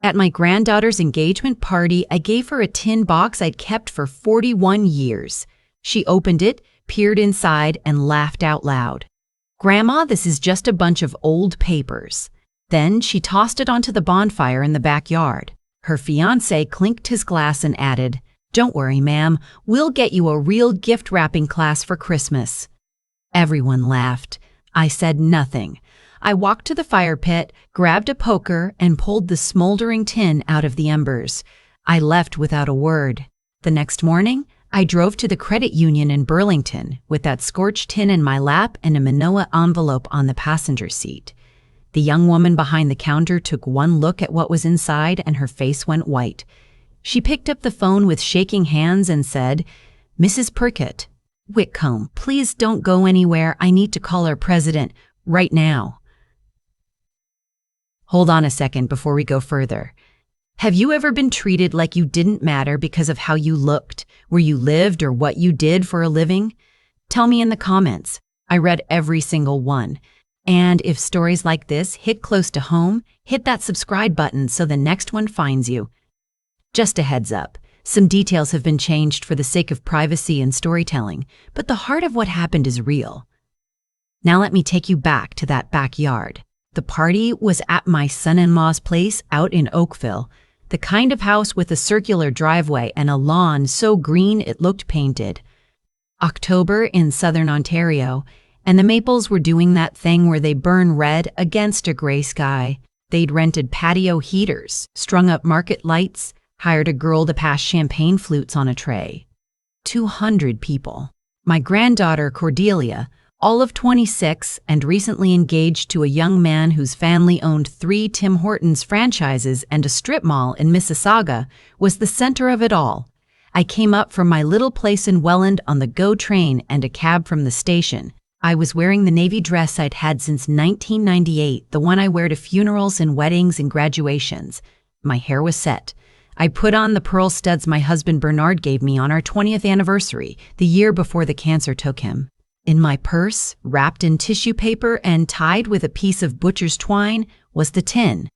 At my granddaughter's engagement party, I gave her a tin box I'd kept for 41 years. She opened it, peered inside, and laughed out loud. "Grandma, this is just a bunch of old papers." Then she tossed it onto the bonfire in the backyard. Her fiancé clinked his glass and added, "Don't worry, ma'am, we'll get you a real gift-wrapping class for Christmas." Everyone laughed. I said nothing. I walked to the fire pit, grabbed a poker, and pulled the smoldering tin out of the embers. I left without a word. The next morning, I drove to the credit union in Burlington with that scorched tin in my lap and a manila envelope on the passenger seat. The young woman behind the counter took one look at what was inside and her face went white. She picked up the phone with shaking hands and said, "Mrs. Perkett, Whitcomb, please don't go anywhere. I need to call our president right now." Hold on a second before we go further. Have you ever been treated like you didn't matter because of how you looked, where you lived, or what you did for a living? Tell me in the comments. I read every single one. And if stories like this hit close to home, hit that subscribe button so the next one finds you. Just a heads up, some details have been changed for the sake of privacy and storytelling, but the heart of what happened is real. Now let me take you back to that backyard. The party was at my son-in-law's place out in Oakville, the kind of house with a circular driveway and a lawn so green it looked painted. October in southern Ontario, and the maples were doing that thing where they burn red against a gray sky. They'd rented patio heaters, strung up market lights, hired a girl to pass champagne flutes on a tray. 200 people. My granddaughter, Cordelia, all of 26 and recently engaged to a young man whose family owned 3 Tim Hortons franchises and a strip mall in Mississauga, was the center of it all. I came up from my little place in Welland on the GO train and a cab from the station. I was wearing the navy dress I'd had since 1998, the one I wear to funerals and weddings and graduations. My hair was set. I put on the pearl studs my husband Bernard gave me on our 20th anniversary, the year before the cancer took him. In my purse, wrapped in tissue paper and tied with a piece of butcher's twine, was the tin.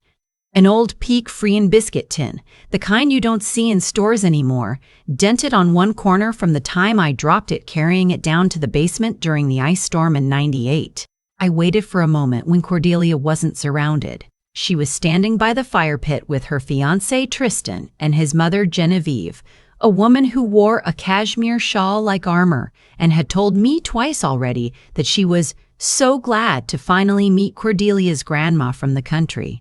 An old Peak Free and Biscuit tin, the kind you don't see in stores anymore, dented on one corner from the time I dropped it carrying it down to the basement during the ice storm in '98. I waited for a moment when Cordelia wasn't surrounded. She was standing by the fire pit with her fiancé Tristan and his mother Genevieve, a woman who wore a cashmere shawl like armor and had told me twice already that she was so glad to finally meet Cordelia's grandma from the country.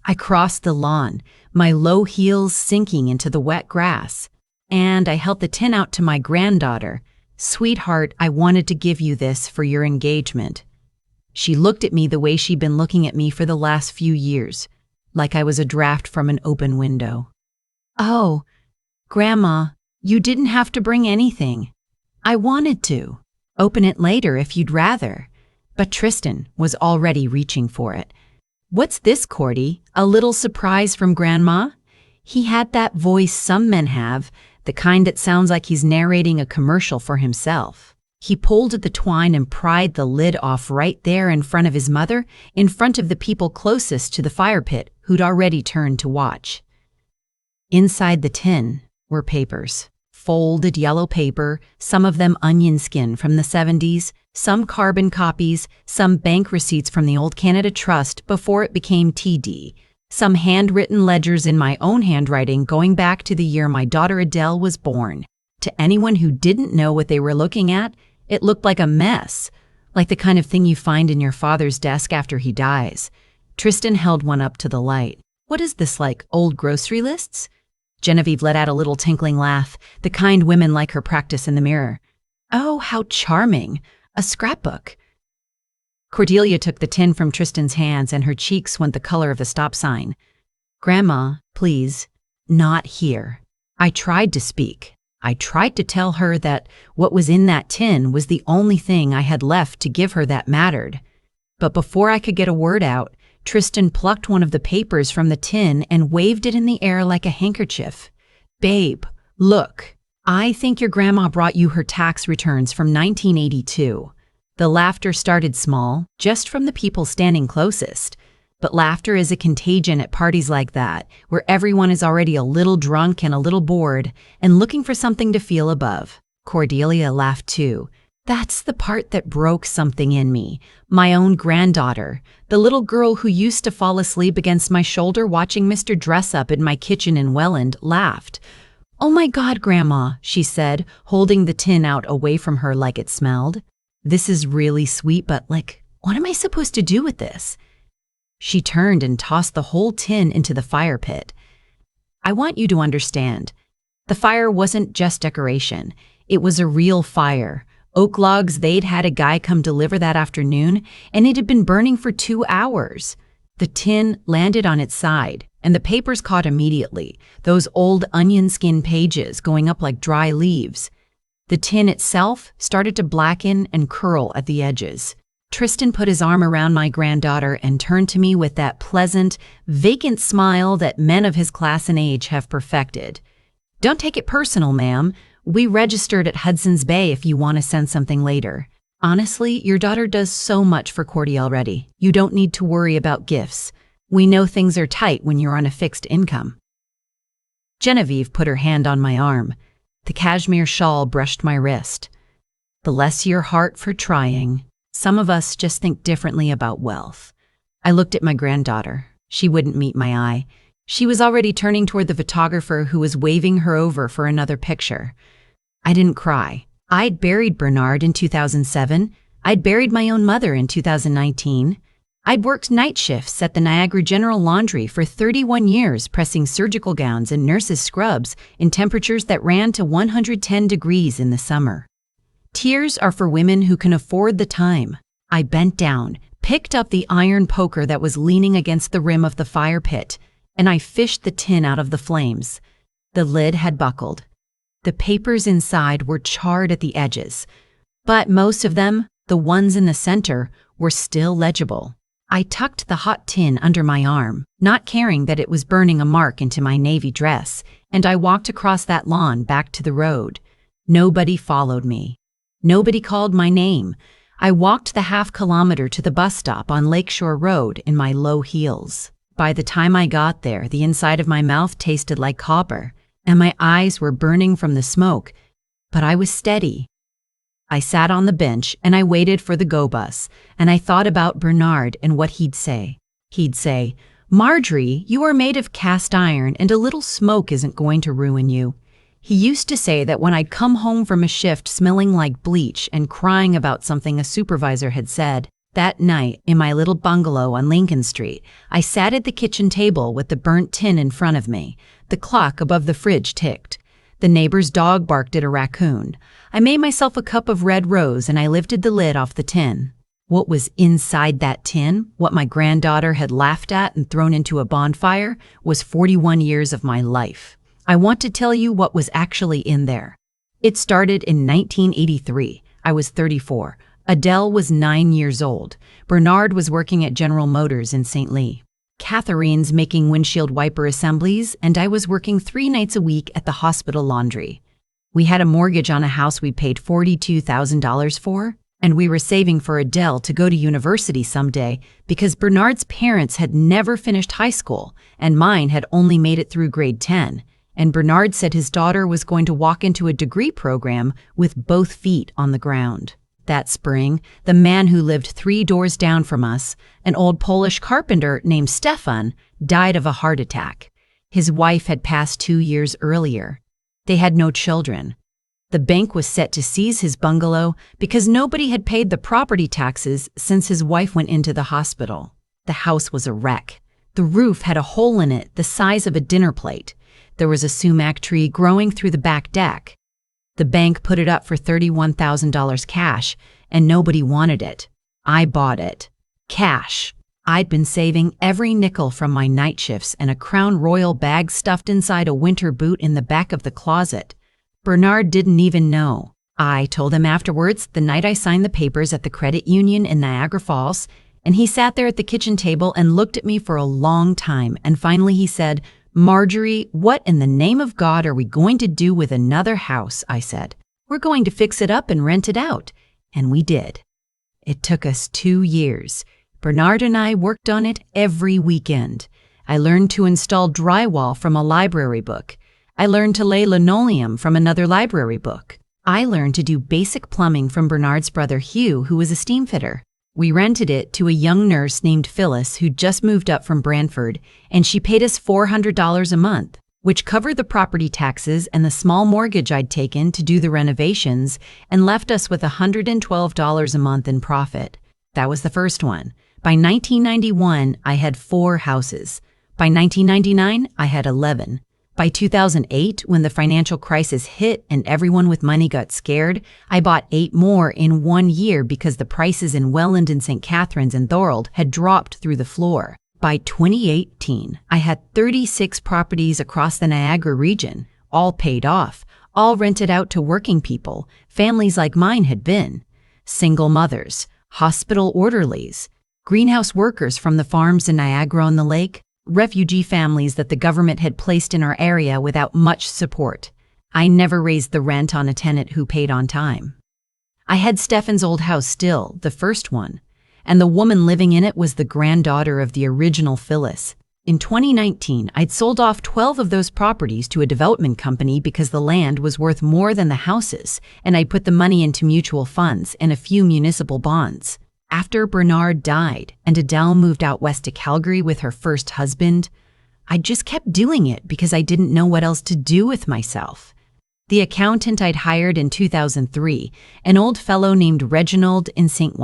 I crossed the lawn, my low heels sinking into the wet grass, and I held the tin out to my granddaughter. "Sweetheart, I wanted to give you this for your engagement." She looked at me the way she'd been looking at me for the last few years, like I was a draft from an open window. "Oh, Grandma, you didn't have to bring anything. I wanted to. Open it later if you'd rather." But Tristan was already reaching for it. "What's this, Cordy? A little surprise from Grandma?" He had that voice some men have, the kind that sounds like he's narrating a commercial for himself. He pulled at the twine and pried the lid off right there in front of his mother, in front of the people closest to the fire pit who'd already turned to watch. Inside the tin were papers, folded yellow paper, some of them onion skin from the 70s, some carbon copies, some bank receipts from the old Canada Trust before it became TD, some handwritten ledgers in my own handwriting going back to the year my daughter Adele was born. To anyone who didn't know what they were looking at, it looked like a mess, like the kind of thing you find in your father's desk after he dies. Tristan held one up to the light. "What is this, like old grocery lists?" Genevieve let out a little tinkling laugh, the kind women like her practice in the mirror. "Oh, how charming. A scrapbook." Cordelia took the tin from Tristan's hands and her cheeks went the color of the stop sign. "Grandma, please, not here." I tried to speak. I tried to tell her that what was in that tin was the only thing I had left to give her that mattered. But before I could get a word out, Tristan plucked one of the papers from the tin and waved it in the air like a handkerchief. "Babe, look. I think your grandma brought you her tax returns from 1982. The laughter started small, just from the people standing closest. But laughter is a contagion at parties like that, where everyone is already a little drunk and a little bored and looking for something to feel above. Cordelia laughed too. That's the part that broke something in me. My own granddaughter, the little girl who used to fall asleep against my shoulder watching Mr. Dress Up in my kitchen in Welland, laughed. "Oh my God, Grandma," she said, holding the tin out away from her like it smelled. "This is really sweet, but what am I supposed to do with this?" She turned and tossed the whole tin into the fire pit. "I want you to understand. The fire wasn't just decoration. It was a real fire. Oak logs they'd had a guy come deliver that afternoon, and it had been burning for 2 hours. The tin landed on its side, and the papers caught immediately, those old onion skin pages going up like dry leaves. The tin itself started to blacken and curl at the edges. Tristan put his arm around my granddaughter and turned to me with that pleasant, vacant smile that men of his class and age have perfected. "Don't take it personal, ma'am. We registered at Hudson's Bay if you want to send something later. Honestly, your daughter does so much for Cordy already. You don't need to worry about gifts. We know things are tight when you're on a fixed income." Genevieve put her hand on my arm. The cashmere shawl brushed my wrist. "Bless your heart for trying. Some of us just think differently about wealth." I looked at my granddaughter. She wouldn't meet my eye. She was already turning toward the photographer who was waving her over for another picture. I didn't cry. I'd buried Bernard in 2007. I'd buried my own mother in 2019. I'd worked night shifts at the Niagara General Laundry for 31 years, pressing surgical gowns and nurses' scrubs in temperatures that ran to 110 degrees in the summer. Tears are for women who can afford the time. I bent down, picked up the iron poker that was leaning against the rim of the fire pit, and I fished the tin out of the flames. The lid had buckled. The papers inside were charred at the edges, but most of them, the ones in the center, were still legible. I tucked the hot tin under my arm, not caring that it was burning a mark into my navy dress, and I walked across that lawn back to the road. Nobody followed me. Nobody called my name. I walked the half-kilometer to the bus stop on Lakeshore Road in my low heels. By the time I got there, the inside of my mouth tasted like copper, and my eyes were burning from the smoke, but I was steady. I sat on the bench and I waited for the go bus, and I thought about Bernard and what he'd say. He'd say, "Marjorie, you are made of cast iron and a little smoke isn't going to ruin you." He used to say that when I'd come home from a shift smelling like bleach and crying about something a supervisor had said, that night in my little bungalow on Lincoln Street, I sat at the kitchen table with the burnt tin in front of me. The clock above the fridge ticked. The neighbor's dog barked at a raccoon. I made myself a cup of red rose and I lifted the lid off the tin. What was inside that tin, what my granddaughter had laughed at and thrown into a bonfire, was 41 years of my life. I want to tell you what was actually in there. It started in 1983. I was 34. Adele was 9 years old. Bernard was working at General Motors in St. Lee. Catherine's making windshield wiper assemblies, and I was working 3 nights a week at the hospital laundry. We had a mortgage on a house we paid $42,000 for, and we were saving for Adele to go to university someday because Bernard's parents had never finished high school, and mine had only made it through grade 10. And Bernard said his daughter was going to walk into a degree program with both feet on the ground. That spring, the man who lived 3 doors down from us, an old Polish carpenter named Stefan, died of a heart attack. His wife had passed 2 years earlier. They had no children. The bank was set to seize his bungalow because nobody had paid the property taxes since his wife went into the hospital. The house was a wreck. The roof had a hole in it the size of a dinner plate. There was a sumac tree growing through the back deck. The bank put it up for $31,000 cash, and nobody wanted it. I bought it. Cash. I'd been saving every nickel from my night shifts and a Crown Royal bag stuffed inside a winter boot in the back of the closet. Bernard didn't even know. I told him afterwards, the night I signed the papers at the credit union in Niagara Falls, and he sat there at the kitchen table and looked at me for a long time, and finally he said, "Marjorie, what in the name of God are we going to do with another house?" I said. "We're going to fix it up and rent it out." And we did. It took us 2 years. Bernard and I worked on it every weekend. I learned to install drywall from a library book. I learned to lay linoleum from another library book. I learned to do basic plumbing from Bernard's brother Hugh, who was a steam fitter. We rented it to a young nurse named Phyllis who just moved up from Brantford, and she paid us $400 a month, which covered the property taxes and the small mortgage I'd taken to do the renovations and left us with $112 a month in profit. That was the first one. By 1991, I had 4 houses. By 1999, I had 11. By 2008, when the financial crisis hit and everyone with money got scared, I bought 8 more in 1 year because the prices in Welland and St. Catharines and Thorold had dropped through the floor. By 2018, I had 36 properties across the Niagara region, all paid off, all rented out to working people, families like mine had been. Single mothers, hospital orderlies, greenhouse workers from the farms in Niagara on the lake, refugee families that the government had placed in our area without much support. I never raised the rent on a tenant who paid on time. I had Stefan's old house still, the first one, and the woman living in it was the granddaughter of the original Phyllis. In 2019, I'd sold off 12 of those properties to a development company because the land was worth more than the houses, and I'd put the money into mutual funds and a few municipal bonds. After Bernard died and Adele moved out west to Calgary with her first husband, I just kept doing it because I didn't know what else to do with myself. The accountant I'd hired in 2003, an old fellow named Reginald in St.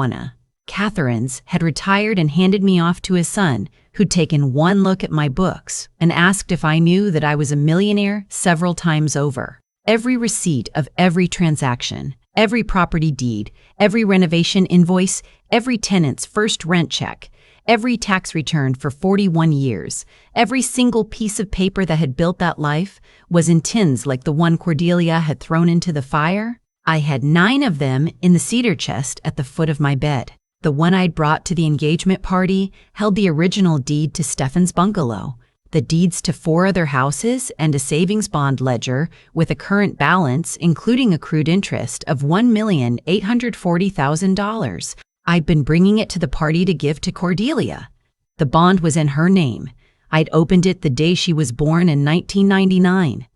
Catharines, had retired and handed me off to his son, who'd taken one look at my books and asked if I knew that I was a millionaire several times over. Every receipt of every transaction, every property deed, every renovation invoice, every tenant's first rent check, every tax return for 41 years, every single piece of paper that had built that life was in tins like the one Cordelia had thrown into the fire. I had 9 of them in the cedar chest at the foot of my bed. The one I'd brought to the engagement party held the original deed to Stefan's bungalow, the deeds to 4 other houses, and a savings bond ledger with a current balance, including accrued interest, of $1,840,000. I'd been bringing it to the party to give to Cordelia. The bond was in her name. I'd opened it the day she was born in 1999.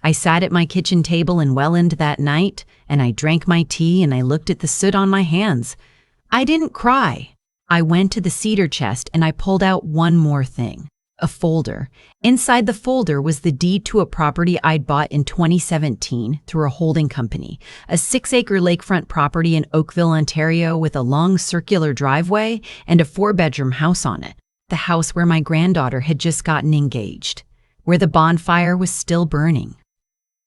I sat at my kitchen table in Welland that night, and I drank my tea and I looked at the soot on my hands. I didn't cry. I went to the cedar chest and I pulled out one more thing. A folder. Inside the folder was the deed to a property I'd bought in 2017 through a holding company, a 6-acre lakefront property in Oakville, Ontario, with a long circular driveway and a 4-bedroom house on it, the house where my granddaughter had just gotten engaged, where the bonfire was still burning,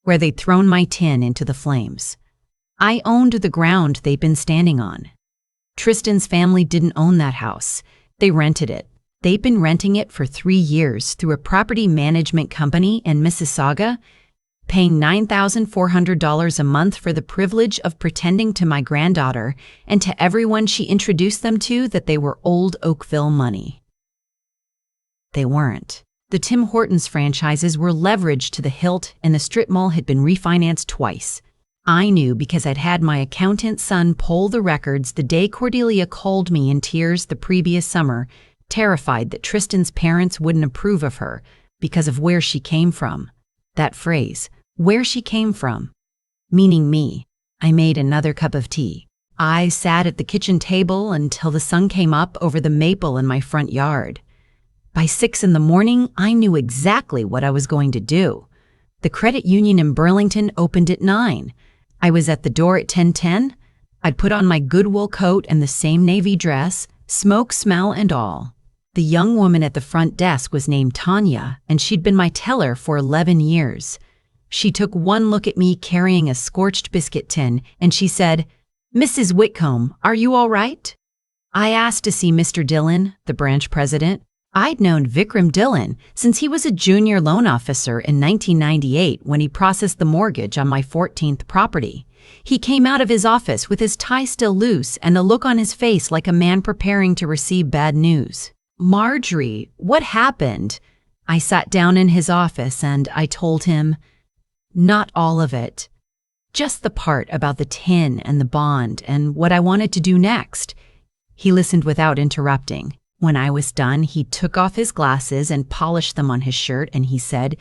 where they'd thrown my tin into the flames. I owned the ground they'd been standing on. Tristan's family didn't own that house. They rented it. They'd been renting it for 3 years through a property management company in Mississauga, paying $9,400 a month for the privilege of pretending to my granddaughter and to everyone she introduced them to that they were old Oakville money. They weren't. The Tim Hortons franchises were leveraged to the hilt, and the strip mall had been refinanced twice. I knew because I'd had my accountant's son pull the records the day Cordelia called me in tears the previous summer, terrified that Tristan's parents wouldn't approve of her because of where she came from. That phrase, where she came from, meaning me. I made another cup of tea. I sat at the kitchen table until the sun came up over the maple in my front yard. By 6 in the morning, I knew exactly what I was going to do. The credit union in Burlington opened at 9. I was at the door at 10:10. I'd put on my Goodwill coat and the same navy dress, smoke smell and all. The young woman at the front desk was named Tanya, and she'd been my teller for 11 years. She took one look at me carrying a scorched biscuit tin, and she said, "Mrs. Whitcomb, are you all right?" I asked to see Mr. Dillon, the branch president. I'd known Vikram Dillon since he was a junior loan officer in 1998 when he processed the mortgage on my 14th property. He came out of his office with his tie still loose and a look on his face like a man preparing to receive bad news. "Marjorie, what happened?" I sat down in his office and I told him, not all of it, just the part about the tin and the bond and what I wanted to do next. He listened without interrupting. When I was done, he took off his glasses and polished them on his shirt, and he said,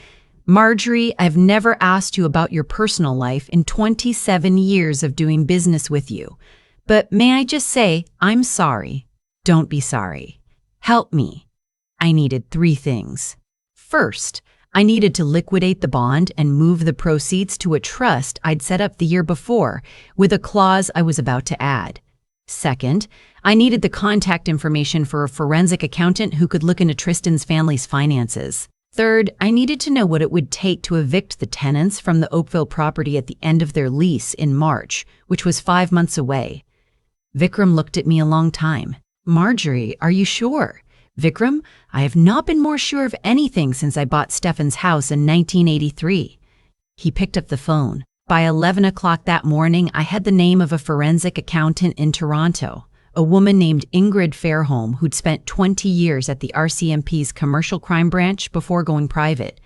"Marjorie, I've never asked you about your personal life in 27 years of doing business with you. But may I just say, I'm sorry. Don't be sorry. Help me." I needed 3 things. First, I needed to liquidate the bond and move the proceeds to a trust I'd set up the year before, with a clause I was about to add. Second, I needed the contact information for a forensic accountant who could look into Tristan's family's finances. Third, I needed to know what it would take to evict the tenants from the Oakville property at the end of their lease in March, which was 5 months away. Vikram looked at me a long time. "Marjorie, are you sure?" "Vikram, I have not been more sure of anything since I bought Stefan's house in 1983. He picked up the phone. By 11 o'clock that morning, I had the name of a forensic accountant in Toronto, a woman named Ingrid Fairholm who'd spent 20 years at the RCMP's commercial crime branch before going private.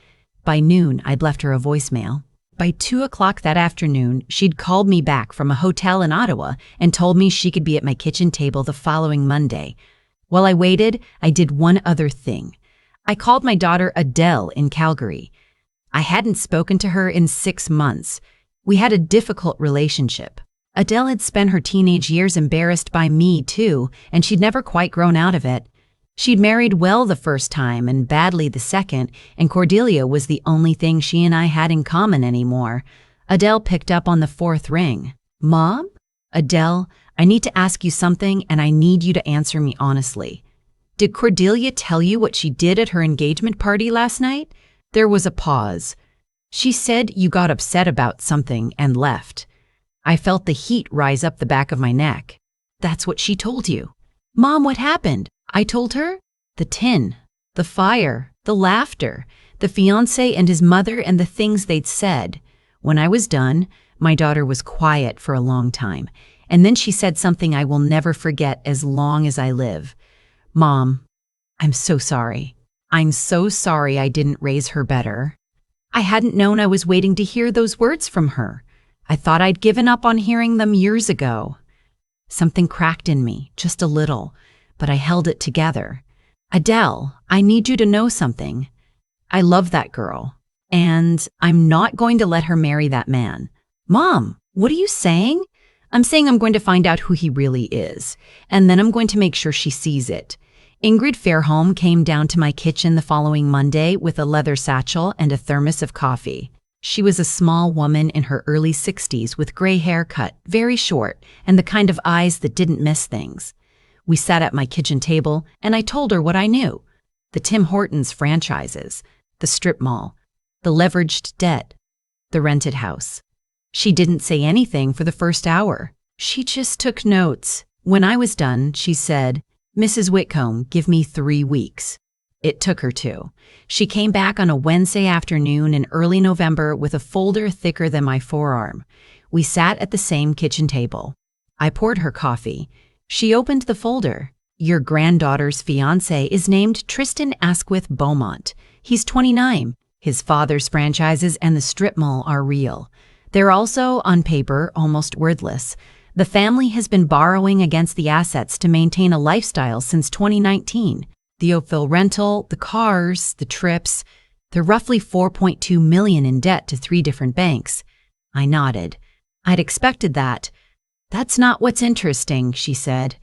By noon, I'd left her a voicemail. By 2 o'clock that afternoon, she'd called me back from a hotel in Ottawa and told me she could be at my kitchen table the following Monday. While I waited, I did one other thing. I called my daughter Adele in Calgary. I hadn't spoken to her in 6 months. We had a difficult relationship. Adele had spent her teenage years embarrassed by me, too, and she'd never quite grown out of it. She'd married well the first time and badly the second, and Cordelia was the only thing she and I had in common anymore. Adele picked up on the 4th ring. "Mom? Adele, I need to ask you something, and I need you to answer me honestly. Did Cordelia tell you what she did at her engagement party last night?" There was a pause. "She said you got upset about something and left." I felt the heat rise up the back of my neck. "That's what she told you." "Mom, what happened?" I told her. The tin, the fire, the laughter, the fiancé and his mother and the things they'd said. When I was done, my daughter was quiet for a long time, and then she said something I will never forget as long as I live. "Mom, I'm so sorry. I'm so sorry I didn't raise her better." I hadn't known I was waiting to hear those words from her. I thought I'd given up on hearing them years ago. Something cracked in me, just a little, but I held it together. "Adele, I need you to know something. I love that girl, and I'm not going to let her marry that man." "Mom, what are you saying?" "I'm saying I'm going to find out who he really is, and then I'm going to make sure she sees it." Ingrid Fairholm came down to my kitchen the following Monday with a leather satchel and a thermos of coffee. She was a small woman in her early 60s with gray hair cut, very short, and the kind of eyes that didn't miss things. We sat at my kitchen table, and I told her what I knew. The Tim Hortons franchises, the strip mall, the leveraged debt, the rented house. She didn't say anything for the first hour. She just took notes. When I was done, she said, "Mrs. Whitcomb, give me 3 weeks." It took her 2. She came back on a Wednesday afternoon in early November with a folder thicker than my forearm. We sat at the same kitchen table. I poured her coffee. She opened the folder. "Your granddaughter's fiancé is named Tristan Asquith Beaumont. He's 29. His father's franchises and the strip mall are real. They're also, on paper, almost wordless. The family has been borrowing against the assets to maintain a lifestyle since 2019. The Oakville rental, the cars, the trips. They're roughly $4.2 million in debt to 3 different banks." I nodded. I'd expected that. "That's not what's interesting," she said.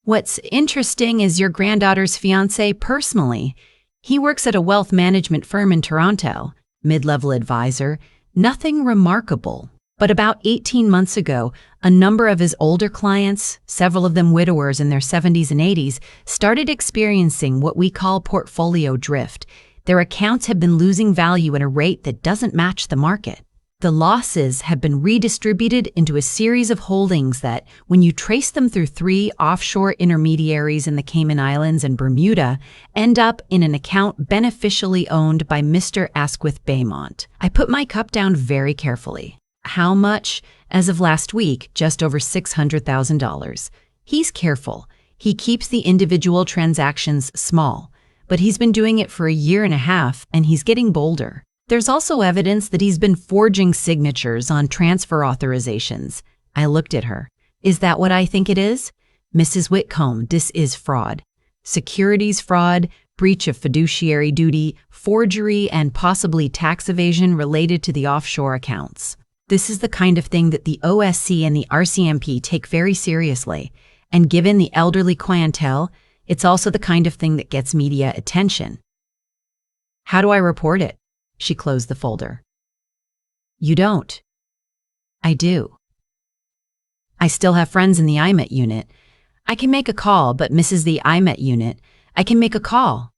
"What's interesting is your granddaughter's fiancé personally. He works at a wealth management firm in Toronto, mid-level advisor, nothing remarkable. But about 18 months ago, a number of his older clients, several of them widowers in their 70s and 80s, started experiencing what we call portfolio drift. Their accounts have been losing value at a rate that doesn't match the market. The losses have been redistributed into a series of holdings that, when you trace them through 3 offshore intermediaries in the Cayman Islands and Bermuda, end up in an account beneficially owned by Mr. Asquith Beaumont." I put my cup down very carefully. "How much?" "As of last week, just over $600,000. He's careful. He keeps the individual transactions small, but he's been doing it for a year and a half, and he's getting bolder. There's also evidence that he's been forging signatures on transfer authorizations." I looked at her. "Is that what I think it is?" Mrs. Whitcomb, this is fraud. Securities fraud, breach of fiduciary duty, forgery, and possibly tax evasion related to the offshore accounts. This is the kind of thing that the OSC and the RCMP take very seriously, and given the elderly clientele, it's also the kind of thing that gets media attention. How do I report it? She closed the folder. You don't. I do. I still have friends in the IMET unit. I can make a call, but Mrs. the IMET unit, I can make a call.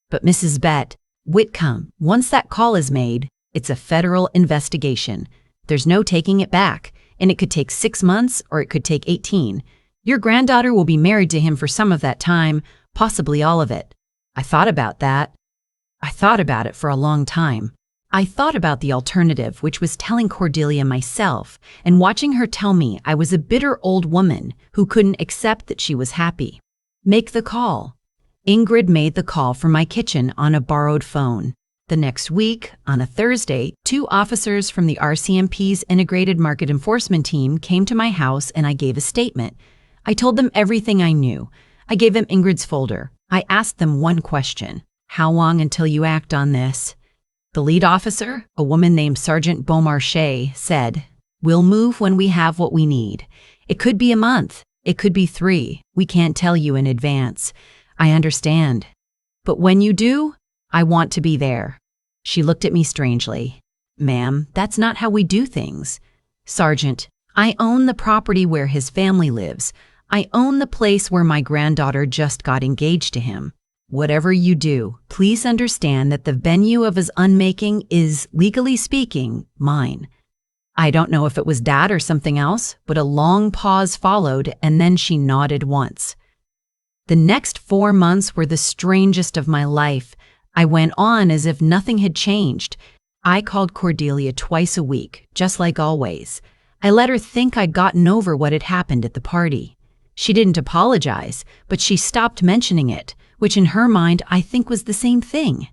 But Mrs. Bet, Whitcomb, once that call is made, it's a federal investigation. There's no taking it back, and it could take 6 months or it could take 18. Your granddaughter will be married to him for some of that time, possibly all of it. I thought about that. I thought about it for a long time. I thought about the alternative, which was telling Cordelia myself and watching her tell me I was a bitter old woman who couldn't accept that she was happy. Make the call. Ingrid made the call from my kitchen on a borrowed phone. The next week, on a Thursday, 2 officers from the RCMP's Integrated Market Enforcement Team came to my house and I gave a statement. I told them everything I knew. I gave them Ingrid's folder. I asked them one question. How long until you act on this? The lead officer, a woman named Sergeant Beaumarchais, said, We'll move when we have what we need. It could be a month. It could be 3. We can't tell you in advance. I understand. But when you do, I want to be there. She looked at me strangely. Ma'am, that's not how we do things. Sergeant, I own the property where his family lives. I own the place where my granddaughter just got engaged to him. Whatever you do, please understand that the venue of his unmaking is, legally speaking, mine. I don't know if it was that or something else, but a long pause followed, and then she nodded once. The next 4 months were the strangest of my life. I went on as if nothing had changed. I called Cordelia twice a week, just like always. I let her think I'd gotten over what had happened at the party. She didn't apologize, but she stopped mentioning it, which in her mind I think was the same thing.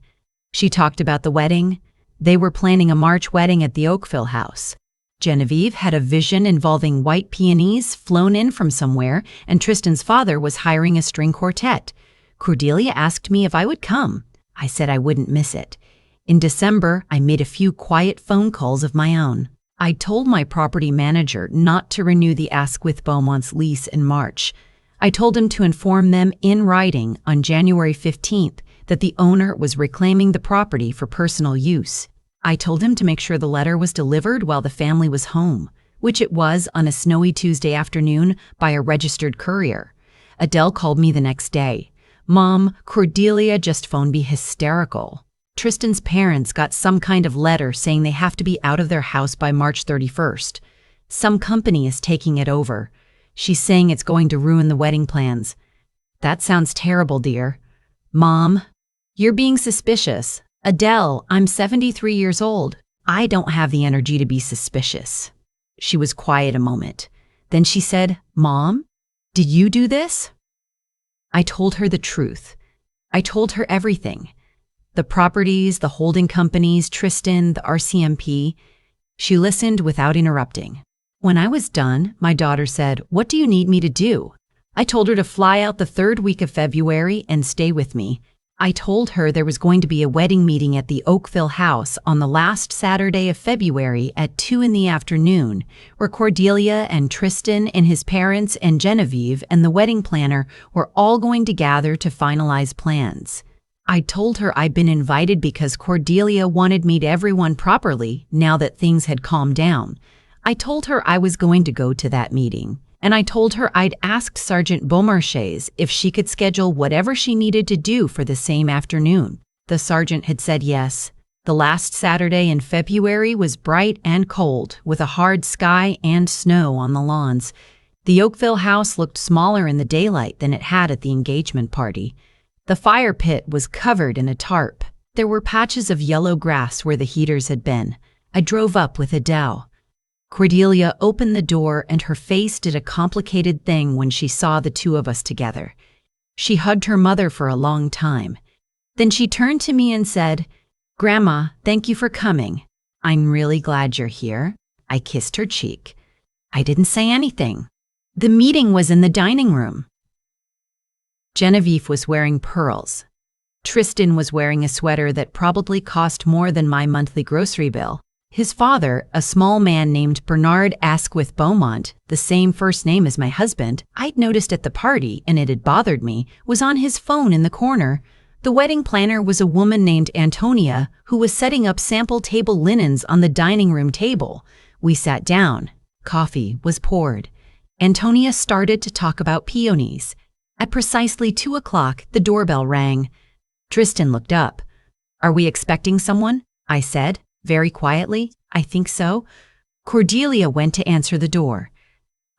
She talked about the wedding. They were planning a March wedding at the Oakville house. Genevieve had a vision involving white peonies flown in from somewhere, and Tristan's father was hiring a string quartet. Cordelia asked me if I would come. I said I wouldn't miss it. In December, I made a few quiet phone calls of my own. I told my property manager not to renew the Asquith Beaumont's lease in March. I told him to inform them in writing on January 15th that the owner was reclaiming the property for personal use. I told him to make sure the letter was delivered while the family was home, which it was on a snowy Tuesday afternoon by a registered courier. Adele called me the next day. Mom, Cordelia just phoned me hysterical. Tristan's parents got some kind of letter saying they have to be out of their house by March 31st. Some company is taking it over. She's saying it's going to ruin the wedding plans. That sounds terrible, dear. Mom, you're being suspicious. Adele, I'm 73 years old. I don't have the energy to be suspicious. She was quiet a moment. Then she said, Mom, did you do this? I told her the truth. I told her everything. The properties, the holding companies, Tristan, the RCMP. She listened without interrupting. When I was done, my daughter said, What do you need me to do? I told her to fly out the 3rd week of February and stay with me. I told her there was going to be a wedding meeting at the Oakville house on the last Saturday of February at 2 in the afternoon, where Cordelia and Tristan and his parents and Genevieve and the wedding planner were all going to gather to finalize plans. I told her I'd been invited because Cordelia wanted me to everyone properly now that things had calmed down. I told her I was going to go to that meeting, and I told her I'd asked Sergeant Beaumarchais if she could schedule whatever she needed to do for the same afternoon. The sergeant had said yes. The last Saturday in February was bright and cold, with a hard sky and snow on the lawns. The Oakville house looked smaller in the daylight than it had at the engagement party. The fire pit was covered in a tarp. There were patches of yellow grass where the heaters had been. I drove up with Adele. Cordelia opened the door and her face did a complicated thing when she saw the two of us together. She hugged her mother for a long time. Then she turned to me and said, Grandma, thank you for coming. I'm really glad you're here. I kissed her cheek. I didn't say anything. The meeting was in the dining room. Genevieve was wearing pearls. Tristan was wearing a sweater that probably cost more than my monthly grocery bill. His father, a small man named Bernard Asquith Beaumont, the same first name as my husband, I'd noticed at the party and it had bothered me, was on his phone in the corner. The wedding planner was a woman named Antonia who was setting up sample table linens on the dining room table. We sat down. Coffee was poured. Antonia started to talk about peonies. At precisely 2 o'clock, the doorbell rang. Tristan looked up. "Are we expecting someone?" I said, very quietly. "I think so." Cordelia went to answer the door.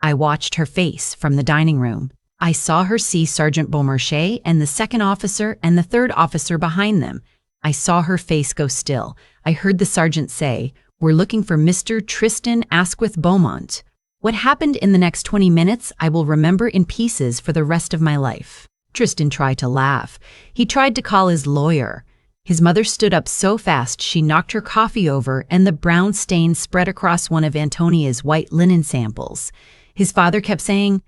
I watched her face from the dining room. I saw her see Sergeant Beaumarchais and the second officer and the third officer behind them. I saw her face go still. I heard the sergeant say, "We're looking for Mr. Tristan Asquith Beaumont." What happened in the next 20 minutes I will remember in pieces for the rest of my life. Tristan tried to laugh. He tried to call his lawyer. His mother stood up so fast she knocked her coffee over and the brown stain spread across one of Antonia's white linen samples. His father kept saying,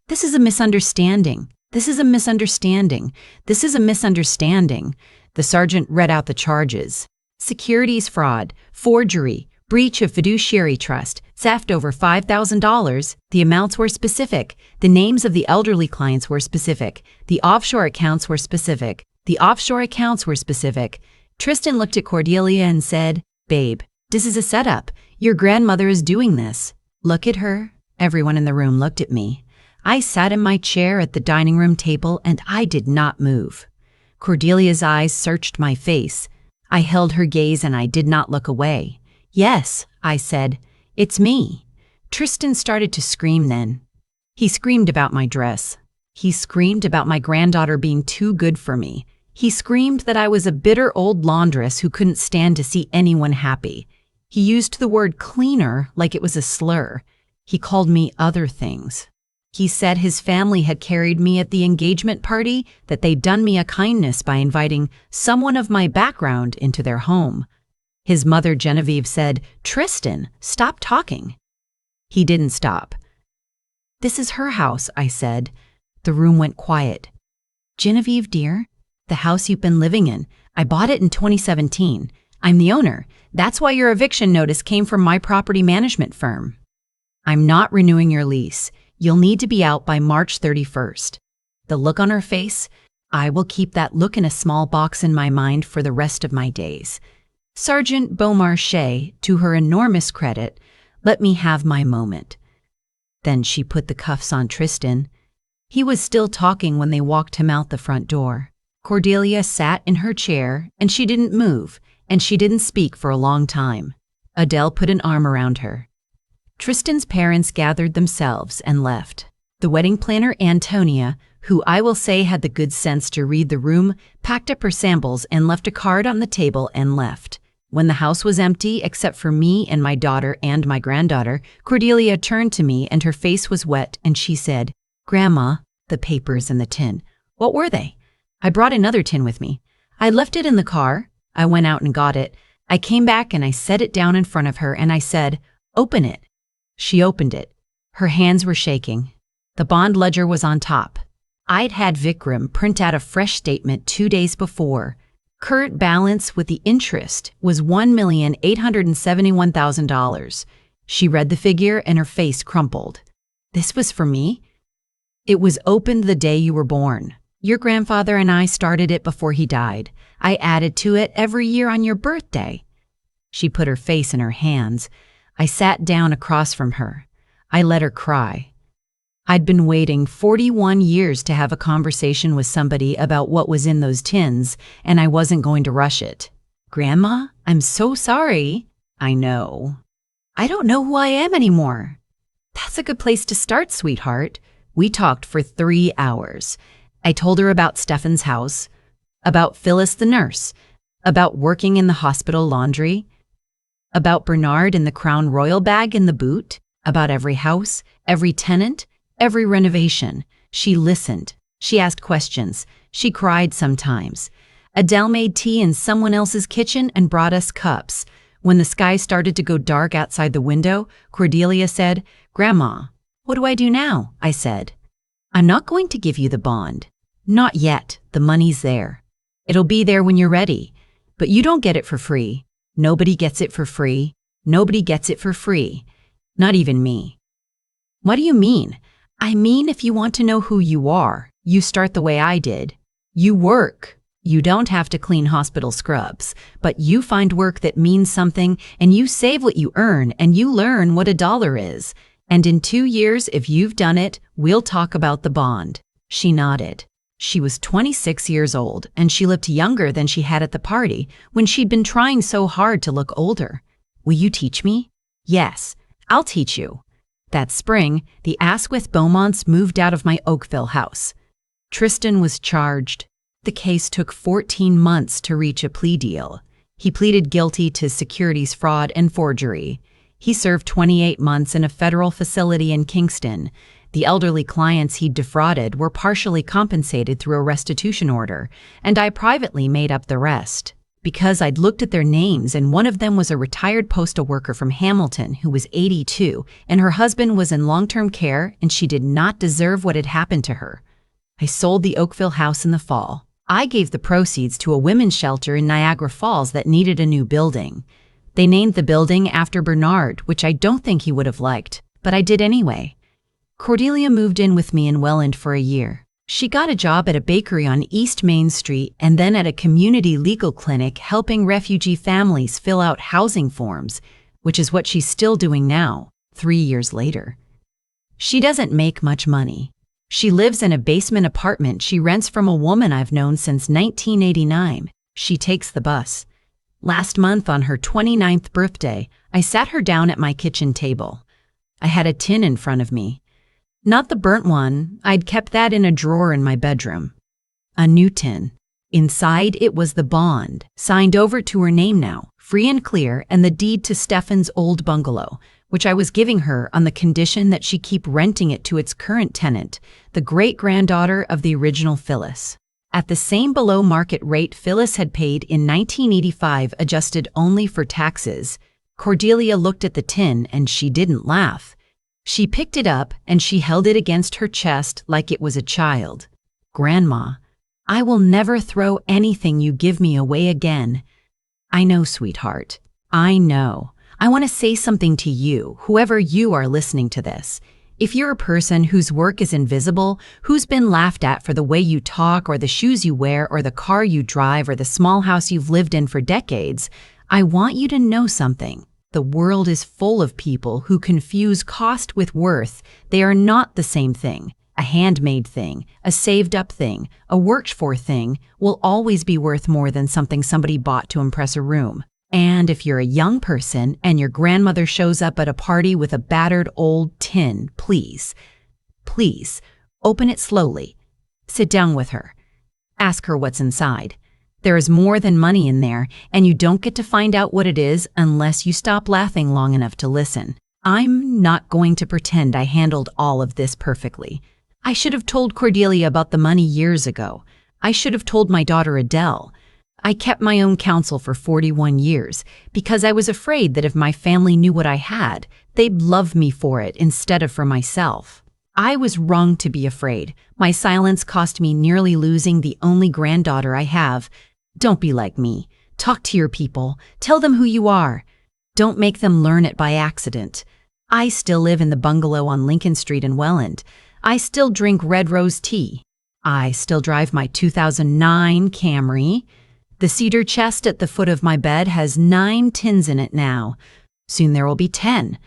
"This is a misunderstanding. This is a misunderstanding. This is a misunderstanding." The sergeant read out the charges. Securities fraud, forgery, breach of fiduciary trust, theft over $5,000. The amounts were specific. The names of the elderly clients were specific. The offshore accounts were specific. The offshore accounts were specific. Tristan looked at Cordelia and said, "Babe, this is a setup. Your grandmother is doing this. Look at her." Everyone in the room looked at me. I sat in my chair at the dining room table and I did not move. Cordelia's eyes searched my face. I held her gaze and I did not look away. "Yes," I said, "it's me." Tristan started to scream then. He screamed about my dress. He screamed about my granddaughter being too good for me. He screamed that I was a bitter old laundress who couldn't stand to see anyone happy. He used the word cleaner like it was a slur. He called me other things. He said his family had carried me at the engagement party, that they'd done me a kindness by inviting someone of my background into their home. His mother, Genevieve, said, "Tristan, stop talking." He didn't stop. "This is her house," I said. The room went quiet. "Genevieve, dear, the house you've been living in. I bought it in 2017. I'm the owner. That's why your eviction notice came from my property management firm. I'm not renewing your lease. You'll need to be out by March 31st. The look on her face, I will keep that look in a small box in my mind for the rest of my days. Sergeant Beaumarchais, to her enormous credit, let me have my moment. Then she put the cuffs on Tristan. He was still talking when they walked him out the front door. Cordelia sat in her chair, and she didn't move, and she didn't speak for a long time. Adele put an arm around her. Tristan's parents gathered themselves and left. The wedding planner, Antonia, who I will say had the good sense to read the room, packed up her samples and left a card on the table and left. When the house was empty, except for me and my daughter and my granddaughter, Cordelia turned to me and her face was wet and she said, "Grandma, the papers in the tin. What were they?" I brought another tin with me. I left it in the car. I went out and got it. I came back and I set it down in front of her and I said, "Open it." She opened it. Her hands were shaking. The bond ledger was on top. I'd had Vikram print out a fresh statement 2 days before. Current balance with the interest was $1,871,000. She read the figure and her face crumpled. "This was for me?" "It was opened the day you were born. Your grandfather and I started it before he died. I added to it every year on your birthday." She put her face in her hands. I sat down across from her. I let her cry. I'd been waiting 41 years to have a conversation with somebody about what was in those tins, and I wasn't going to rush it. "Grandma, I'm so sorry." "I know. I don't know who I am anymore." "That's a good place to start, sweetheart." We talked for 3 hours. I told her about Stefan's house, about Phyllis the nurse, about working in the hospital laundry, about Bernard and the Crown Royal bag in the boot, about every house, every tenant, every renovation. She listened. She asked questions. She cried sometimes. Adele made tea in someone else's kitchen and brought us cups. When the sky started to go dark outside the window, Cordelia said, "Grandma, What do I do now? I said. I'm not going to give you the bond. Not yet. The money's there. It'll be there when you're ready. But you don't get it for free. Nobody gets it for free. Nobody gets it for free. Not even me. What do you mean? I mean, if you want to know who you are, you start the way I did. You work. You don't have to clean hospital scrubs, but you find work that means something, and you save what you earn, and you learn what $1 is. And in 2 years, if you've done it, we'll talk about the bond. She nodded. She was 26 years old, and she looked younger than she had at the party when she'd been trying so hard to look older. Will you teach me? Yes, I'll teach you. That spring, the Asquith Beaumonts moved out of my Oakville house. Tristan was charged. The case took 14 months to reach a plea deal. He pleaded guilty to securities fraud and forgery. He served 28 months in a federal facility in Kingston. The elderly clients he'd defrauded were partially compensated through a restitution order, and I privately made up the rest. Because I'd looked at their names, and one of them was a retired postal worker from Hamilton who was 82, and her husband was in long-term care, and she did not deserve what had happened to her. I sold the Oakville house in the fall. I gave the proceeds to a women's shelter in Niagara Falls that needed a new building. They named the building after Bernard, which I don't think he would have liked, but I did anyway. Cordelia moved in with me in Welland for a year. She got a job at a bakery on East Main Street and then at a community legal clinic helping refugee families fill out housing forms, which is what she's still doing now, 3 years later. She doesn't make much money. She lives in a basement apartment she rents from a woman I've known since 1989. She takes the bus. Last month, on her 29th birthday, I sat her down at my kitchen table. I had a tin in front of me. Not the burnt one. I'd kept that in a drawer in my bedroom. A new tin. Inside, it was the bond, signed over to her name now, free and clear, and the deed to Stefan's old bungalow, which I was giving her on the condition that she keep renting it to its current tenant, the great-granddaughter of the original Phyllis. At the same below-market rate Phyllis had paid in 1985, adjusted only for taxes. Cordelia looked at the tin, and she didn't laugh. She picked it up, and she held it against her chest like it was a child. Grandma, I will never throw anything you give me away again. I know, sweetheart. I know. I want to say something to you, whoever you are listening to this. If you're a person whose work is invisible, who's been laughed at for the way you talk or the shoes you wear or the car you drive or the small house you've lived in for decades, I want you to know something. The world is full of people who confuse cost with worth. They are not the same thing. A handmade thing, a saved-up thing, a worked-for thing will always be worth more than something somebody bought to impress a room. And if you're a young person and your grandmother shows up at a party with a battered old tin, please, open it slowly. Sit down with her. Ask her what's inside. There is more than money in there, and you don't get to find out what it is unless you stop laughing long enough to listen. I'm not going to pretend I handled all of this perfectly. I should have told Cordelia about the money years ago. I should have told my daughter Adele. I kept my own counsel for 41 years because I was afraid that if my family knew what I had, they'd love me for it instead of for myself. I was wrong to be afraid. My silence cost me nearly losing the only granddaughter I have. Don't be like me. Talk to your people. Tell them who you are. Don't make them learn it by accident. I still live in the bungalow on Lincoln Street in Welland. I still drink red rose tea. I still drive my 2009 Camry. The cedar chest at the foot of my bed has 9 tins in it now. Soon there will be 10.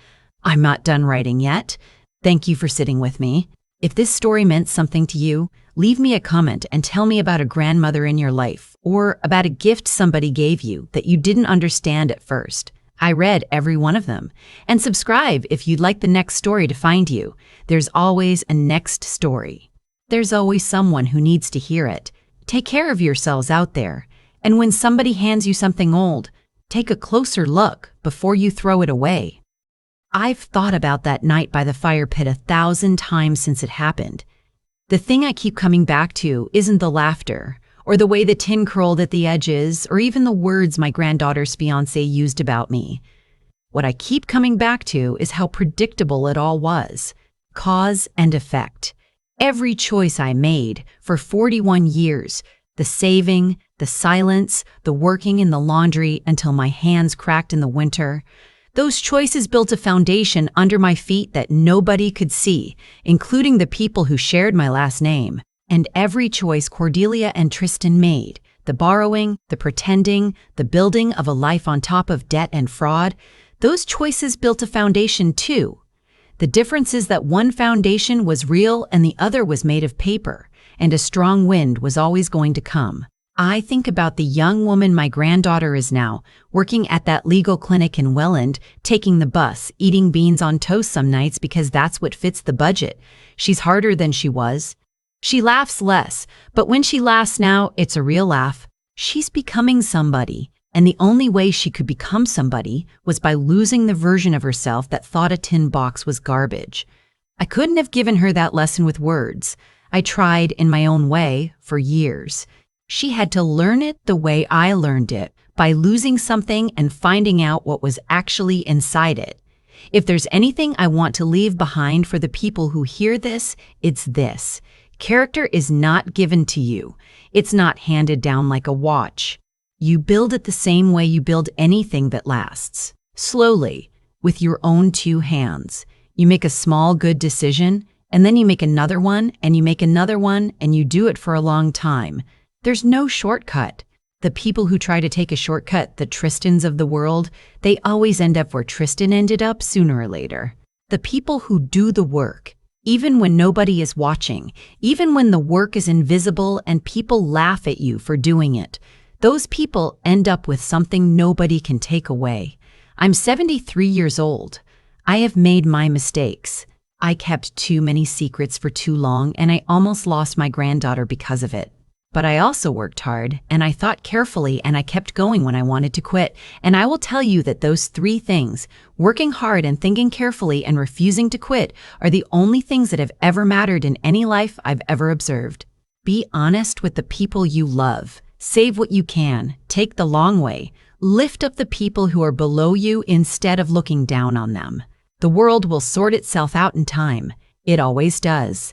I'm not done writing yet. Thank you for sitting with me. If this story meant something to you, leave me a comment and tell me about a grandmother in your life or about a gift somebody gave you that you didn't understand at first. I read every one of them. And subscribe if you'd like the next story to find you. There's always a next story. There's always someone who needs to hear it. Take care of yourselves out there. And when somebody hands you something old, take a closer look before you throw it away. I've thought about that night by the fire pit 1,000 times since it happened. The thing I keep coming back to isn't the laughter, or the way the tin curled at the edges, or even the words my granddaughter's fiancé used about me. What I keep coming back to is how predictable it all was. Cause and effect. Every choice I made for 41 years, the saving, the silence, the working in the laundry until my hands cracked in the winter, those choices built a foundation under my feet that nobody could see, including the people who shared my last name. And every choice Cordelia and Tristan made, the borrowing, the pretending, the building of a life on top of debt and fraud, those choices built a foundation too. The difference is that one foundation was real and the other was made of paper, and a strong wind was always going to come. I think about the young woman my granddaughter is now, working at that legal clinic in Welland, taking the bus, eating beans on toast some nights because that's what fits the budget. She's harder than she was. She laughs less, but when she laughs now, it's a real laugh. She's becoming somebody, and the only way she could become somebody was by losing the version of herself that thought a tin box was garbage. I couldn't have given her that lesson with words. I tried in my own way for years. She had to learn it the way I learned it, by losing something and finding out what was actually inside it. If there's anything I want to leave behind for the people who hear this, it's this. Character is not given to you. It's not handed down like a watch. You build it the same way you build anything that lasts. Slowly, with your own two hands. You make a small good decision, and then you make another one, and you make another one, and you do it for a long time. There's no shortcut. The people who try to take a shortcut, the Tristans of the world, they always end up where Tristan ended up sooner or later. The people who do the work, even when nobody is watching, even when the work is invisible and people laugh at you for doing it, those people end up with something nobody can take away. I'm 73 years old. I have made my mistakes. I kept too many secrets for too long, and I almost lost my granddaughter because of it. But I also worked hard, and I thought carefully, and I kept going when I wanted to quit. And I will tell you that those three things, working hard and thinking carefully and refusing to quit, are the only things that have ever mattered in any life I've ever observed. Be honest with the people you love. Save what you can. Take the long way. Lift up the people who are below you instead of looking down on them. The world will sort itself out in time. It always does.